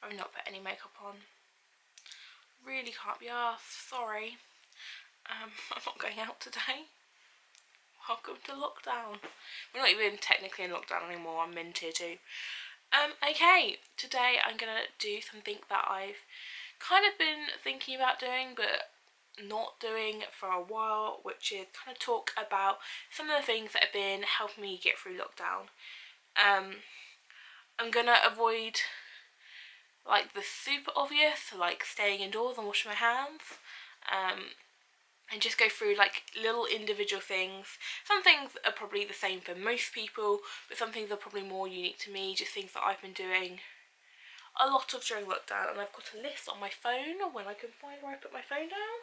I've not put any makeup on. Really can't be arsed, sorry. I'm not going out today. Welcome to lockdown. We're not even technically in lockdown anymore, I'm meant to too. Okay, today I'm gonna do something that I've kind of been thinking about doing but not doing for a while, which is kind of talk about some of the things that have been helping me get through lockdown. I'm gonna avoid like the super obvious, so like staying indoors and washing my hands, and just go through like little individual things. Some things are probably the same for most people, but some things are probably more unique to me, just things that I've been doing a lot of during lockdown. And I've got a list on my phone when I can find where I put my phone down,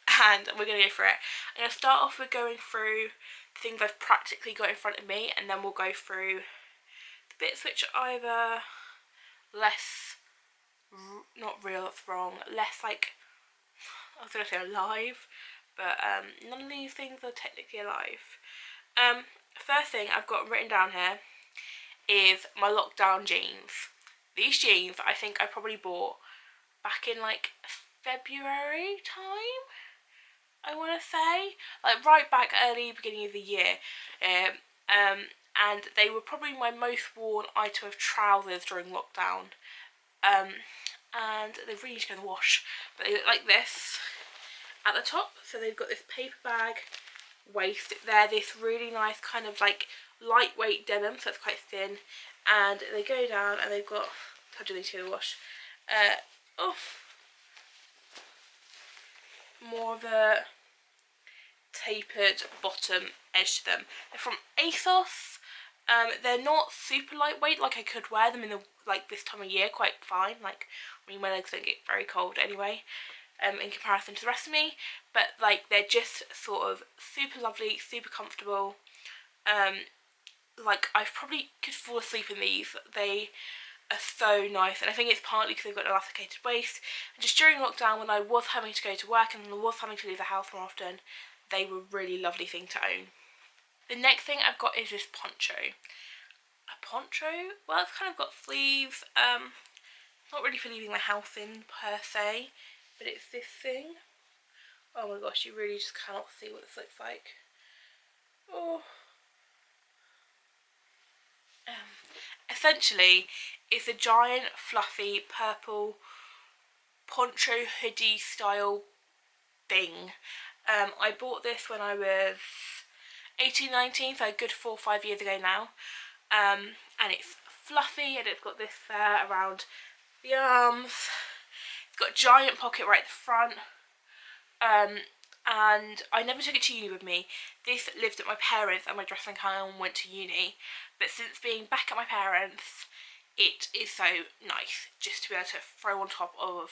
and we're going to go through it. I'm going to start off with going through the things I've practically got in front of me, and then we'll go through the bits which are either less, not real, that's wrong, less like, I was going to say alive, but none of these things are technically alive. First thing I've got written down here is my lockdown jeans. These jeans I think I probably bought back in like February time, I want to say, like right back early beginning of the year, and they were probably my most worn item of trousers during lockdown, and they really need to go in the wash, but they look like this at the top. So they've got this paper bag waist, they're this really nice kind of like lightweight denim, so it's quite thin, and they go down and they've got, how do they to the wash, more of a tapered bottom edge to them. They're from ASOS. They're not super lightweight, like I could wear them in the like this time of year quite fine, like I mean my legs don't get very cold anyway, in comparison to the rest of me, but like they're just sort of super lovely, super comfortable. Like I probably could fall asleep in these. They are so nice, and I think it's partly because they've got an elasticated waist, and just during lockdown when I was having to go to work and I was having to leave the house more often, they were a really lovely thing to own. The next thing I've got is this poncho. A poncho? Well, it's kind of got sleeves, not really for leaving the house in per se, but it's this thing. Oh my gosh, you really just cannot see what this looks like. Oh. Essentially, it's a giant fluffy purple poncho hoodie style thing. I bought this when I was 18, 19, so a good 4 or 5 years ago now, and it's fluffy and it's got this there around the arms. It's got a giant pocket right at the front, and I never took it to uni with me. This lived at my parents and my dressing gown went to uni, but since being back at my parents, it is so nice just to be able to throw on top of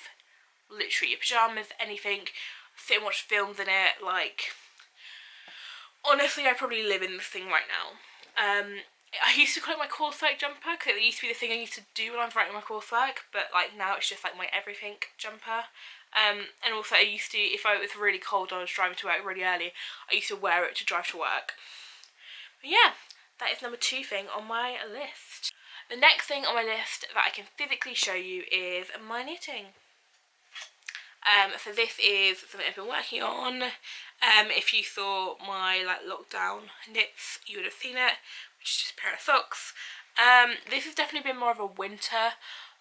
literally your pyjamas, anything, sit and watch films in it. Like, honestly, I probably live in this thing right now. I used to call it my coursework jumper because it used to be the thing I used to do when I was writing my coursework, but like now it's just like my everything jumper. And also I used to, if it was really cold and I was driving to work really early, I used to wear it to drive to work. But yeah, that is number 2 thing on my list. The next thing on my list that I can physically show you is my knitting. So this is something I've been working on. If you saw my like lockdown knits, you would have seen it, which is just a pair of socks. This has definitely been more of a winter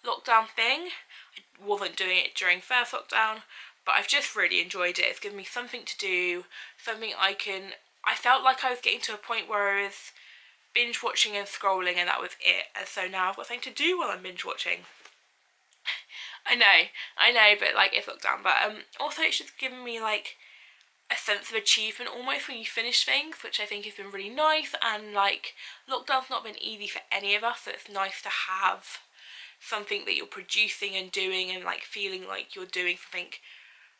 lockdown thing. I wasn't doing it during first lockdown, but I've just really enjoyed it. It's given me something to do, something I felt like I was getting to a point where I was binge watching and scrolling and that was it, and so now I've got something to do while I'm binge watching. I know, but like it's lockdown, but also it's just given me like a sense of achievement almost when you finish things, which I think has been really nice. And like lockdown's not been easy for any of us, so it's nice to have something that you're producing and doing and like feeling like you're doing something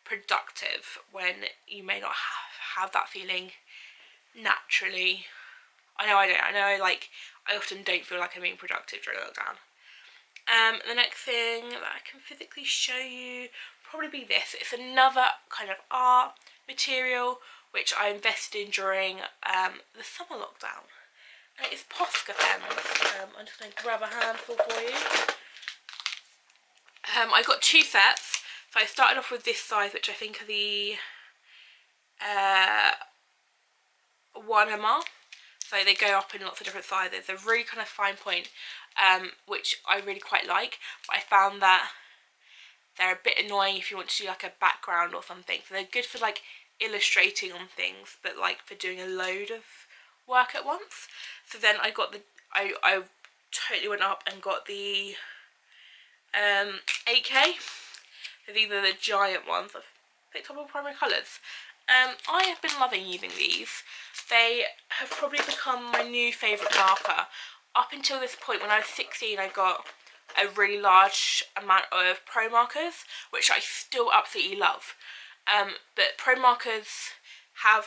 productive when you may not have that feeling naturally. I know I often don't feel like I'm being productive during lockdown. The next thing that I can physically show you probably be this. It's another kind of art material which I invested in during the summer lockdown, and it is Posca pens. I'm just going to grab a handful for you. I got 2 sets. So I started off with this size, which I think are the 1MR. So they go up in lots of different sizes. They're really kind of fine point, which I really quite like. But I found that they're a bit annoying if you want to do like a background or something. So they're good for like illustrating on things, but like for doing a load of work at once. So then I got the, I totally went up and got the 8K. So these are the giant ones. I've picked up all primary colours. I have been loving using these. They have probably become my new favourite marker. Up until this point, when I was 16, I got a really large amount of Pro markers, which I still absolutely love. But Pro markers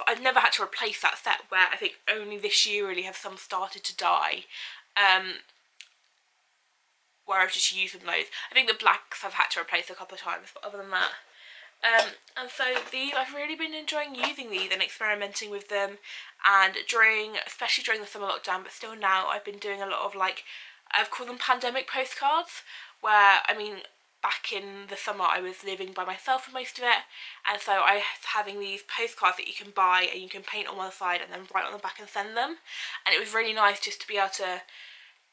I've never had to replace that set, where I think only this year really have some started to die. Where I've just used them loads. I think the blacks I've had to replace a couple of times, but other than that. And so I've really been enjoying using these and experimenting with them, and especially during the summer lockdown, but still now, I've been doing a lot of like, I've called them pandemic postcards, where, I mean, back in the summer I was living by myself for most of it, and so I was having these postcards that you can buy and you can paint on one side and then write on the back and send them, and it was really nice just to be able to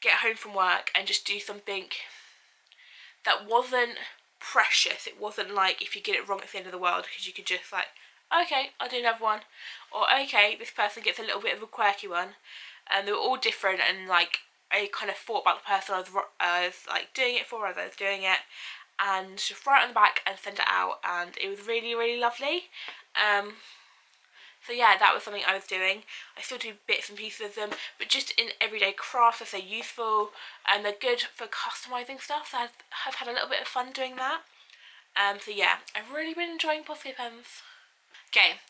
get home from work and just do something that wasn't precious. It wasn't like if you get it wrong it's the end of the world, because you could just like, okay, I'll do another one, or okay, this person gets a little bit of a quirky one. And they were all different, and like I kind of thought about the person I was like doing it for as I was doing it, and just write on the back and send it out, and it was really, really lovely. So yeah, that was something I was doing. I still do bits and pieces of them, but just in everyday crafts, they're useful, and they're good for customising stuff, so I've had a little bit of fun doing that. So yeah, I've really been enjoying Posca pens. Okay,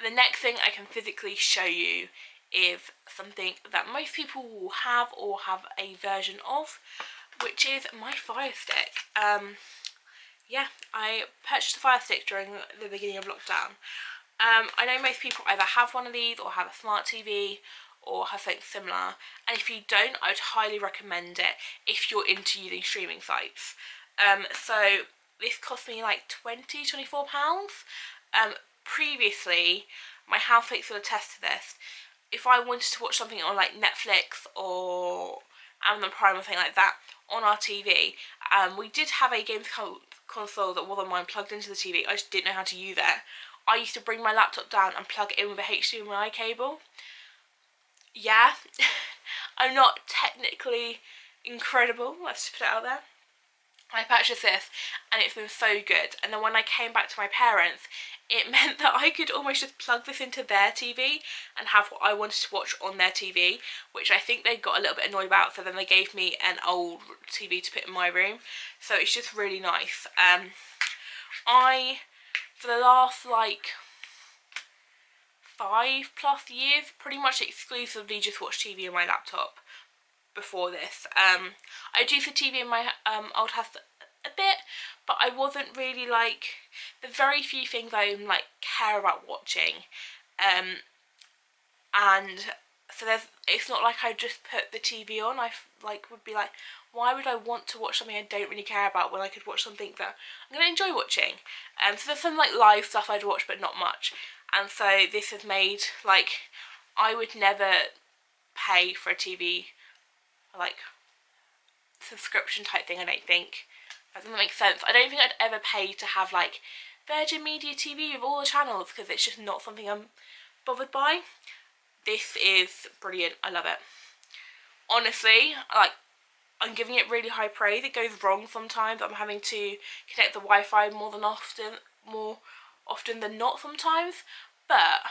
the next thing I can physically show you is something that most people will have or have a version of, which is my Fire Stick. Yeah, I purchased a Fire Stick during the beginning of lockdown. I know most people either have one of these or have a smart TV or have something similar, and if you don't, I would highly recommend it if you're into using streaming sites. So this cost me like £24. Previously, my housemates will attest to this, if I wanted to watch something on like Netflix or Amazon Prime or something like that on our TV, we did have a games console that wasn't mine plugged into the TV. I just didn't know how to use it. I used to bring my laptop down and plug it in with a HDMI cable. Yeah, I'm not technically incredible, let's just put it out there. I purchased this and it's been so good, and then when I came back to my parents, it meant that I could almost just plug this into their TV and have what I wanted to watch on their TV, which I think they got a little bit annoyed about, so then they gave me an old TV to put in my room. So it's just really nice. For the last like 5+ years, pretty much exclusively just watched TV on my laptop before this. I do for TV in my old house a bit, but I wasn't really like, the very few things I like care about watching, and so it's not like I just put the TV on. I like would be like, why would I want to watch something I don't really care about when I could watch something that I'm going to enjoy watching? So there's some like live stuff I'd watch, but not much. And so this has made, like, I would never pay for a TV, like, subscription type thing, I don't think. That doesn't make sense. I don't think I'd ever pay to have, like, Virgin Media TV with all the channels, because it's just not something I'm bothered by. This is brilliant. I love it. Honestly, like, I'm giving it really high praise. It goes wrong sometimes. I'm having to connect the Wi-Fi more often than not sometimes, but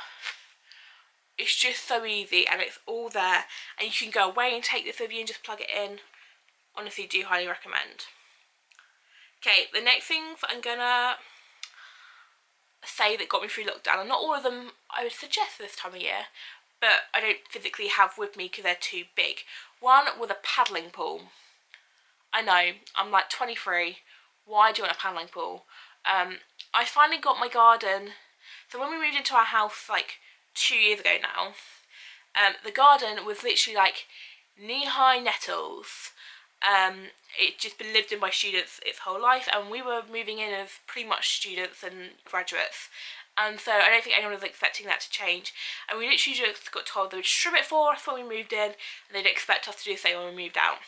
it's just so easy and it's all there, and you can go away and take this with you and just plug it in. Honestly, do highly recommend. Okay, the next things I'm gonna say that got me through lockdown, and not all of them I would suggest this time of year, but I don't physically have with me because they're too big. One was a paddling pool. I know, I'm like 23, why do you want a paddling pool? I finally got my garden, so when we moved into our house like 2 years ago now, the garden was literally like knee-high nettles, It's just been lived in by students its whole life, and we were moving in as pretty much students and graduates, and so I don't think anyone was expecting that to change. And we literally just got told they would strip it for us when we moved in, and they'd expect us to do the same when we moved out.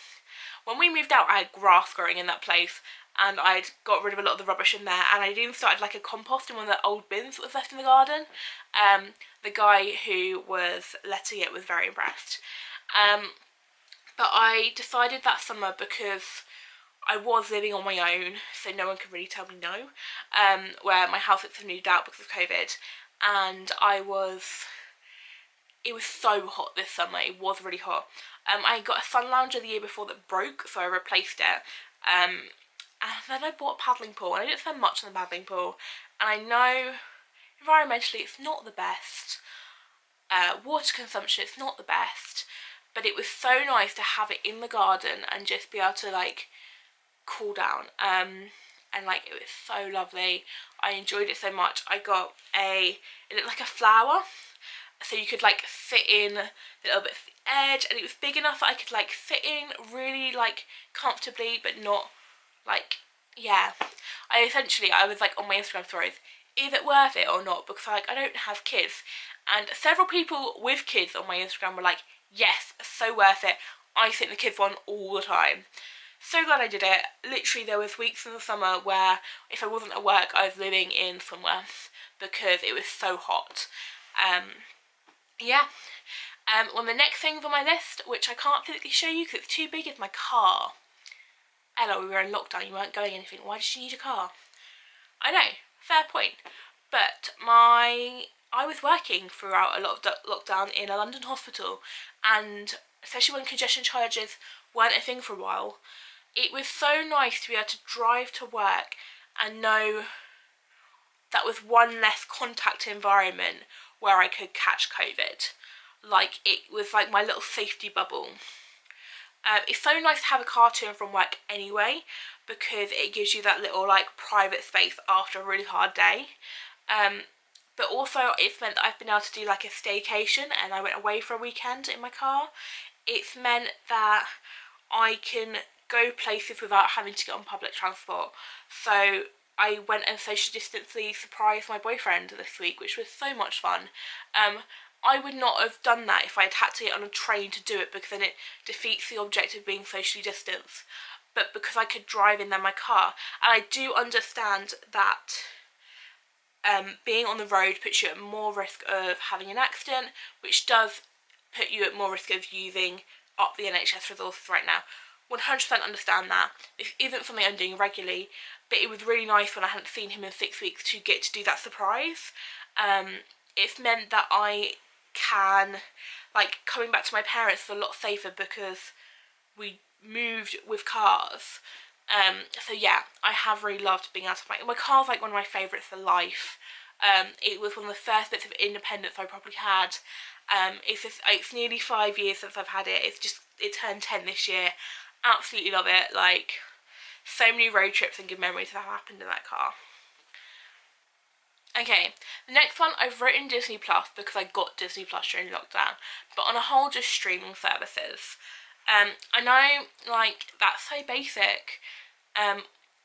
When we moved out, I had grass growing in that place, and I'd got rid of a lot of the rubbish in there, and I'd even started like a compost in one of the old bins that was left in the garden. The guy who was letting it was very impressed. But I decided that summer, because I was living on my own, so no one could really tell me no, where my housemates had moved out because of COVID, and it was so hot this summer. It was really hot. I got a sun lounger the year before that broke, so I replaced it. And then I bought a paddling pool, and I didn't spend much on the paddling pool. And I know environmentally it's not the best. Water consumption, it's not the best. But it was so nice to have it in the garden and just be able to like cool down. And like it was so lovely. I enjoyed it so much. I got it looked like a flower, so you could like fit in a little bit of the edge, and it was big enough that I could like fit in really like comfortably, but not like, yeah. I was like on my Instagram stories, is it worth it or not, because like I don't have kids, and several people with kids on my Instagram were like, yes, so worth it. I think the kids one all the time. So glad I did it. Literally there was weeks in the summer where if I wasn't at work I was living in somewhere because it was so hot. Yeah. Well, the next things on my list, which I can't physically show you because it's too big, is my car. Ella, we were in lockdown, you weren't going anything. Why did you need a car? I know, fair point. But I was working throughout a lot of lockdown in a London hospital, and especially when congestion charges weren't a thing for a while, it was so nice to be able to drive to work and know that was one less contact environment where I could catch COVID. Like, it was like my little safety bubble. It's so nice to have a car to and from work anyway, because it gives you that little like private space after a really hard day. But also it's meant that I've been able to do like a staycation, and I went away for a weekend in my car. It's meant that I can go places without having to get on public transport. So I went and social distancedly surprised my boyfriend this week, which was so much fun. I would not have done that if I had to get on a train to do it, because then it defeats the object of being socially distanced. But because I could drive in my car, and I do understand that being on the road puts you at more risk of having an accident, which does put you at more risk of using up the NHS resources right now. 100% understand that. This isn't something I'm doing regularly, but it was really nice when I hadn't seen him in 6 weeks to get to do that surprise. It's meant that I can, like, coming back to my parents is a lot safer because we moved with cars. So yeah, I have really loved being out of my car's like one of my favourites for life. It was one of the first bits of independence I probably had. It's nearly 5 years since I've had it. It turned 10 this year. Absolutely love it. Like, so many road trips and good memories have happened in that car. Okay, the next one, I've written Disney Plus because I got Disney Plus during lockdown, but on a whole just streaming services. I know, like, that's so basic.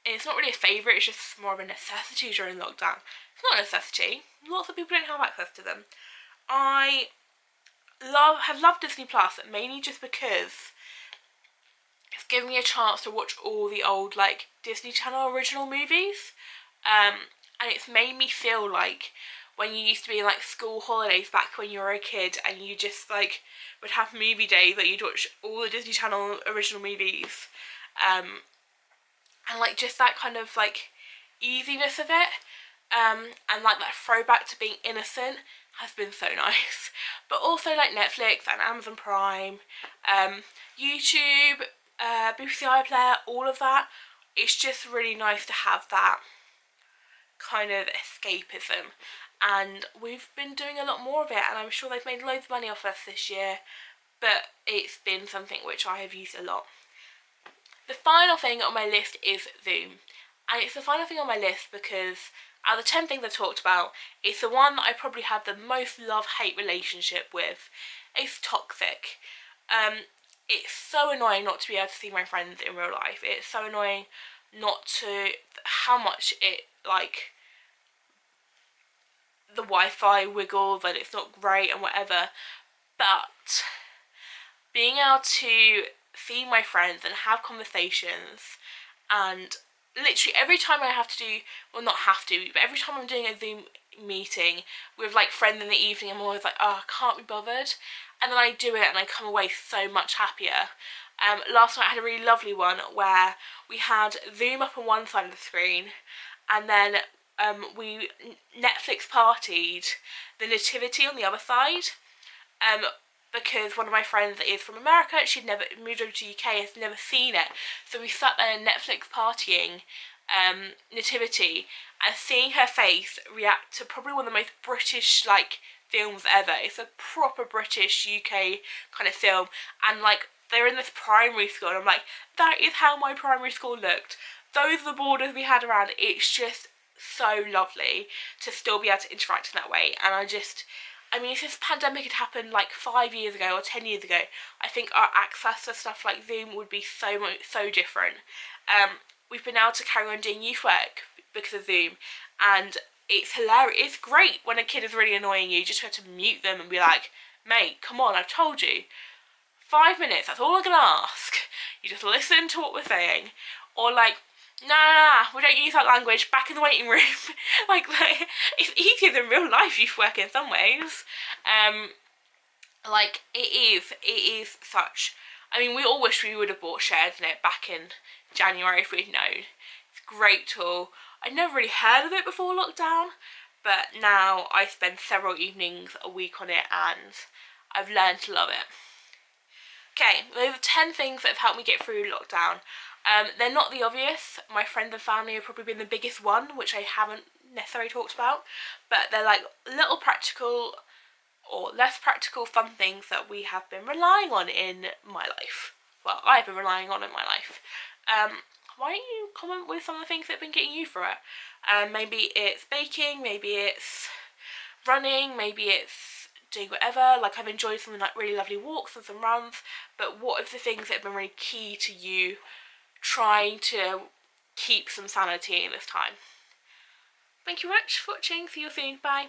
It's not really a favourite, it's just more of a necessity during lockdown. It's not a necessity. Lots of people don't have access to them. I have loved Disney Plus mainly just because it's given me a chance to watch all the old like Disney Channel original movies, and it's made me feel like when you used to be in like school holidays back when you were a kid, and you just like would have movie days that you'd watch all the Disney Channel original movies, and like just that kind of like easiness of it, and like that throwback to being innocent has been so nice. But also like Netflix and Amazon Prime, YouTube, BBC iPlayer, all of that, it's just really nice to have that kind of escapism, and we've been doing a lot more of it, and I'm sure they've made loads of money off us this year, but it's been something which I have used a lot. The final thing on my list is Zoom, and it's the final thing on my list because out of the 10 things I've talked about, it's the one that I probably have the most love-hate relationship with. It's toxic. it's so annoying not to be able to see my friends in real life. It's so annoying not to, how much it, like, the Wi-Fi wiggles and it's not great and whatever, but being able to see my friends and have conversations, and literally every time I have to do, well, not have to, but every time I'm doing a Zoom meeting with like friends in the evening, I'm always like, oh, I can't be bothered, and then I do it and I come away so much happier. Last night I had a really lovely one where we had Zoom up on one side of the screen, and then we Netflix partied the Nativity on the other side. Because one of my friends that is from America, she'd never moved over to the UK, has never seen it. So we sat there Netflix partying Nativity, and seeing her face react to probably one of the most British like films ever. It's a proper British UK kind of film, and like they're in this primary school, and I'm like, that is how my primary school looked. Those are the borders we had around. It's just so lovely to still be able to interact in that way, and I mean, if this pandemic had happened like 5 years ago or 10 years ago, I think our access to stuff like Zoom would be so different. We've been able to carry on doing youth work because of Zoom, and it's hilarious. It's great when a kid is really annoying you, just have to mute them and be like, mate, come on, I've told you. 5 minutes, that's all I'm gonna ask. You just listen to what we're saying. Or like, nah, we don't use that language, back in the waiting room. like, it's easier than real life youth work in some ways. Like, it is such, I mean, we all wish we would have bought SharedNet back in January if we'd known. It's a great tool. I'd never really heard of it before lockdown, but now I spend several evenings a week on it and I've learned to love it. Okay, those are 10 things that have helped me get through lockdown. They're not the obvious. My friends and family have probably been the biggest one, which I haven't necessarily talked about, but they're like little practical or less practical fun things that we have been relying on in my life. Well, I've been relying on in my life. Why don't you comment with some of the things that have been getting you through it? Maybe it's baking, maybe it's running, maybe it's doing whatever. Like, I've enjoyed some like really lovely walks and some runs, but what are the things that have been really key to you trying to keep some sanity in this time? Thank you very much for watching. See you soon. Bye.